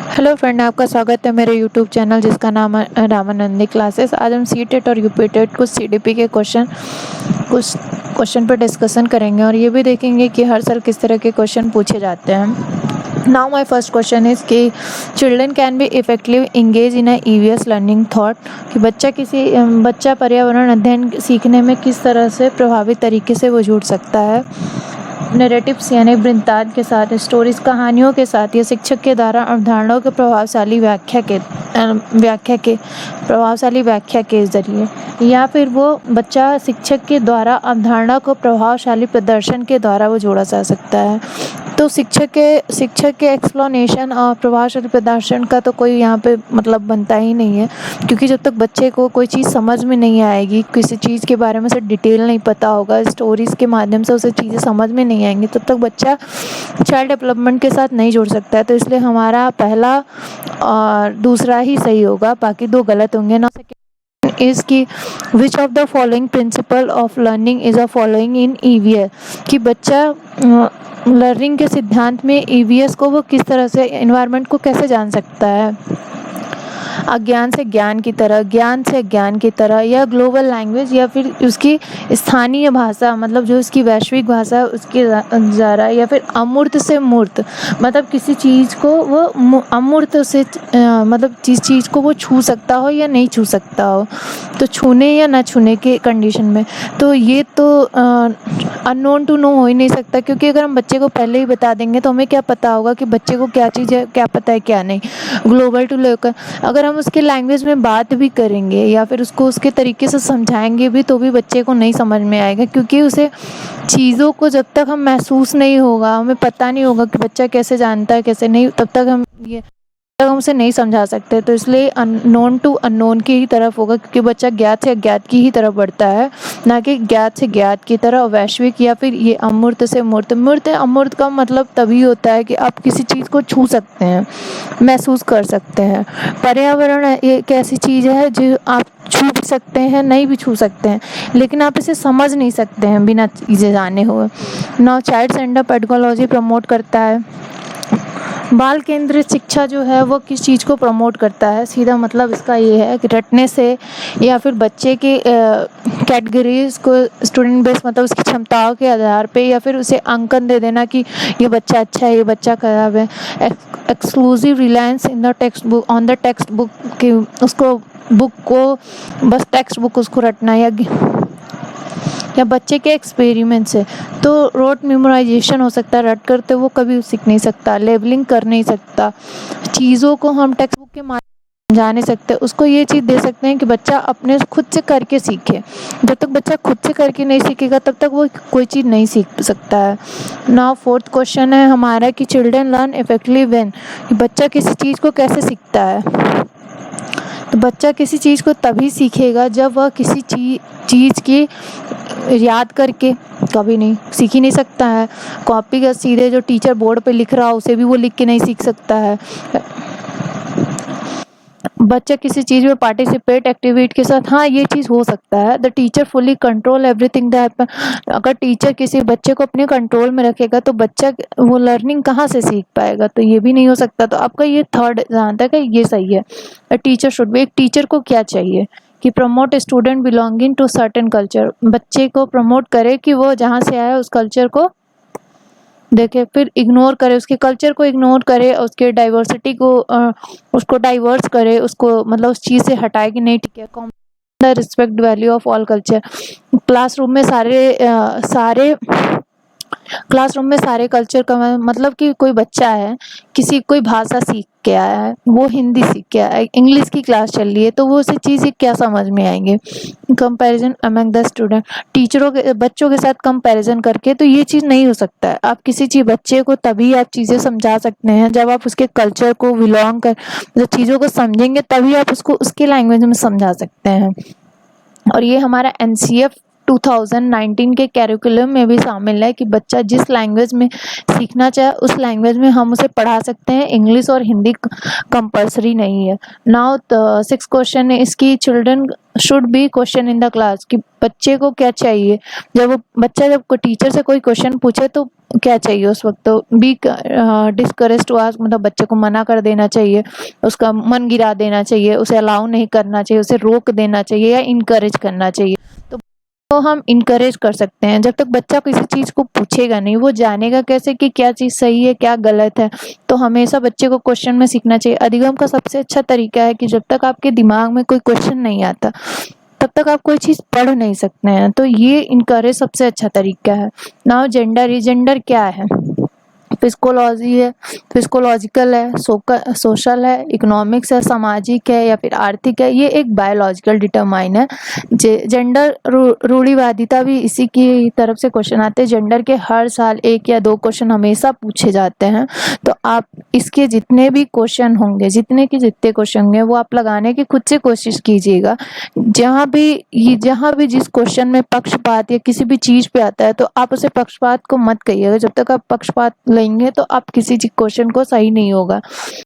Hello friend, आपका स्वागत है मेरे यूट्यूब चैनल जिसका नाम है रामानंदी क्लासेस। आज हम सी टेट और यूपी टेट कुछ सीडीपी के कुछ क्वेश्चन पर डिस्कशन करेंगे और ये भी देखेंगे कि हर साल किस तरह के क्वेश्चन पूछे जाते हैं। Now my first question is कि children can be effective engage in a EVS learning thought, कि बच्चा पर्यावरण अध्ययन सीखने में किस तरह से प्रभावी तरीके से वो जुड़ सकता है। नैरेटिव्स यानी वृत्तांत के साथ, स्टोरीज कहानियों के साथ, या शिक्षक के द्वारा अवधारणाओं के प्रभावशाली व्याख्या के जरिए, या फिर वो बच्चा शिक्षक के द्वारा अवधारणा को प्रभावशाली प्रदर्शन के द्वारा वो जोड़ा जा सकता है। तो शिक्षक के एक्सप्लेनेशन और प्रभावशाली प्रदर्शन का तो कोई यहाँ पे मतलब बनता ही नहीं है, क्योंकि जब तक बच्चे को कोई चीज़ समझ में नहीं आएगी, किसी चीज़ के बारे में से डिटेल नहीं पता होगा, स्टोरीज़ के माध्यम से उसे चीज़ें समझ में नहीं आएंगी, तब तक बच्चा चाइल्ड डेवलपमेंट के साथ नहीं जुड़ सकता है। तो इसलिए हमारा पहला और दूसरा ही सही होगा, बाकी दो गलत होंगे ना। इज कि which of the following principle of learning is a following in EVS, कि बच्चा लर्निंग के सिद्धांत में ईवीएस को वो किस तरह से, एनवायरनमेंट को कैसे जान सकता है। अज्ञान से ज्ञान की तरह, ज्ञान से ज्ञान की तरह, या ग्लोबल लैंग्वेज, या फिर उसकी स्थानीय भाषा मतलब जो उसकी वैश्विक भाषा है उसके ज़रा, या फिर अमूर्त से मूर्त, मतलब किसी चीज़ को वो अमूर्त से मतलब जिस चीज़ को वो छू सकता हो या नहीं छू सकता हो, तो छूने या ना छूने के कंडीशन में। तो ये तो अननोन टू नो हो ही नहीं सकता, क्योंकि अगर हम बच्चे को पहले ही बता देंगे तो हमें क्या पता होगा कि बच्चे को क्या चीज़ है, क्या पता है क्या नहीं। ग्लोबल टू लेकर अगर हम उसके लैंग्वेज में बात भी करेंगे या फिर उसको उसके तरीके से समझाएंगे भी, तो भी बच्चे को नहीं समझ में आएगा, क्योंकि उसे चीज़ों को जब तक हम महसूस नहीं होगा, हमें पता नहीं होगा कि बच्चा कैसे जानता है कैसे नहीं, तब तक हम उसे नहीं समझा सकते। तो इसलिए अननोन टू अननोन की ही तरफ होगा, क्योंकि बच्चा ज्ञात से अज्ञात की ही तरफ बढ़ता है, ना कि ज्ञात से ज्ञात की तरह। वैश्विक या फिर ये अमूर्त से मूर्त। मूर्त अमूर्त का मतलब तभी होता है कि आप किसी चीज़ को छू सकते हैं, महसूस कर सकते हैं। पर्यावरण एक ऐसी चीज़ है जो आप छू भी सकते हैं, नहीं भी छू सकते हैं, लेकिन आप इसे समझ नहीं सकते हैं बिना चीज़ें जाने हुए। नाउ चाइल्ड सेंटर पेडागोलॉजी प्रमोट करता है, बाल केंद्रित शिक्षा जो है वो किस चीज़ को प्रमोट करता है। सीधा मतलब इसका ये है कि रटने से या फिर बच्चे के कैटेगरीज को स्टूडेंट बेस मतलब उसकी क्षमताओं के आधार पे, या फिर उसे अंकन दे देना कि ये बच्चा अच्छा है, ये बच्चा खराब है। Exclusive Reliance in the text book, on the text book, कि उसको बुक को बस टेक्स्ट बुक उसको रटना, या बच्चे के एक्सपेरिमेंट से। तो रोट मेमोराइजेशन हो सकता है, रट करते वो कभी सीख नहीं सकता, लेबलिंग कर नहीं सकता, चीज़ों को हम टेक्स्ट बुक के माध्यम समझा नहीं सकते। उसको ये चीज़ दे सकते हैं कि बच्चा अपने खुद से करके सीखे। जब तक बच्चा खुद से करके नहीं सीखेगा तब तक वो कोई चीज़ नहीं सीख सकता है। नाउ फोर्थ क्वेश्चन है हमारा कि चिल्ड्रन लर्न इफेक्टिवली व्हेन, बच्चा किसी चीज़ को कैसे सीखता है। तो बच्चा किसी चीज़ को तभी सीखेगा जब वह किसी चीज़ की याद करके, कभी नहीं सीख ही नहीं सकता है। कॉपी का सीधे जो टीचर बोर्ड पे लिख रहा हो उसे भी वो लिख के नहीं सीख सकता है। बच्चा किसी चीज़ में पार्टिसिपेट एक्टिविटी के साथ, हाँ ये चीज़ हो सकता है। The teacher fully control everything that, अगर टीचर किसी बच्चे को अपने कंट्रोल में रखेगा तो बच्चा वो लर्निंग कहाँ से सीख पाएगा, तो ये भी नहीं हो सकता। तो आपका ये थर्ड जहाँ तक है ये सही है। अ टीचर शुड बी, एक टीचर को क्या चाहिए कि promote student belonging to certain culture, बच्चे को प्रमोट करे कि वो जहाँ से आया उस कल्चर को देखे, फिर इग्नोर करे, उसके कल्चर को इग्नोर करे, उसके डाइवर्सिटी को उसको डाइवर्स करे, उसको मतलब उस चीज़ से हटाए कि नहीं ठीक है। The respect value of all culture, classroom में सारे कल्चर का मतलब कि कोई बच्चा है, कोई भाषा सीख के आया है, वो हिंदी सीख के आया है, इंग्लिश की क्लास चल रही है, तो वो उसे चीज़ क्या समझ में आएंगे। कंपैरिजन अमंग द स्टूडेंट, बच्चों के साथ कंपैरिजन करके, तो ये चीज़ नहीं हो सकता है। आप किसी चीज़ बच्चे को तभी आप चीज़ें समझा सकते हैं जब आप उसके कल्चर को बिलोंग कर जब चीज़ों को समझेंगे, तभी आप उसको उसके लैंग्वेज में समझा सकते हैं। और ये हमारा एनसीएफ 2019 के कैरिकुलम में भी शामिल है कि बच्चा जिस लैंग्वेज में सीखना चाहे उस लैंग्वेज में हम उसे पढ़ा सकते हैं, इंग्लिश और हिंदी कंपलसरी नहीं है। नाउ द सिक्स क्वेश्चन है इसकी, children should be question in the class, कि बच्चे को क्या चाहिए। जब टीचर से कोई क्वेश्चन पूछे तो क्या चाहिए उस वक्त, तो बी डिस्करेज टू आस्क, मतलब बच्चे को मना कर देना चाहिए, उसका मन गिरा देना चाहिए, उसे अलाउ नहीं करना चाहिए, उसे रोक देना चाहिए या इनकरेज करना चाहिए। तो हम इनकरेज कर सकते हैं। जब तक बच्चा किसी चीज़ को पूछेगा नहीं, वो जानेगा कैसे कि क्या चीज़ सही है क्या गलत है। तो हमेशा बच्चे को क्वेश्चन में सीखना चाहिए। अधिगम का सबसे अच्छा तरीका है कि जब तक आपके दिमाग में कोई क्वेश्चन नहीं आता तब तक आप कोई चीज़ पढ़ नहीं सकते हैं। तो ये इनकरेज सबसे अच्छा तरीका है। नाउ जेंडर, ये जेंडर क्या है? फिजिकोलॉजी है, फिजिकोलॉजिकल है, सोशल है, इकोनॉमिक्स है, सामाजिक है या फिर आर्थिक है। ये एक बायोलॉजिकल डिटरमाइन है। जेंडर रूढ़िवादिता भी इसी की तरफ से क्वेश्चन आते हैं। जेंडर के हर साल 1 या 2 क्वेश्चन हमेशा पूछे जाते हैं। तो आप इसके जितने भी क्वेश्चन होंगे, जितने क्वेश्चन होंगे, वो आप लगाने की खुद से कोशिश कीजिएगा। जहाँ भी जिस क्वेश्चन में पक्षपात या किसी भी चीज पे आता है, तो आप उसे पक्षपात को मत कहिएगा। जब तक आप पक्षपात लेंगे तो आप किसी क्वेश्चन को सही नहीं होगा।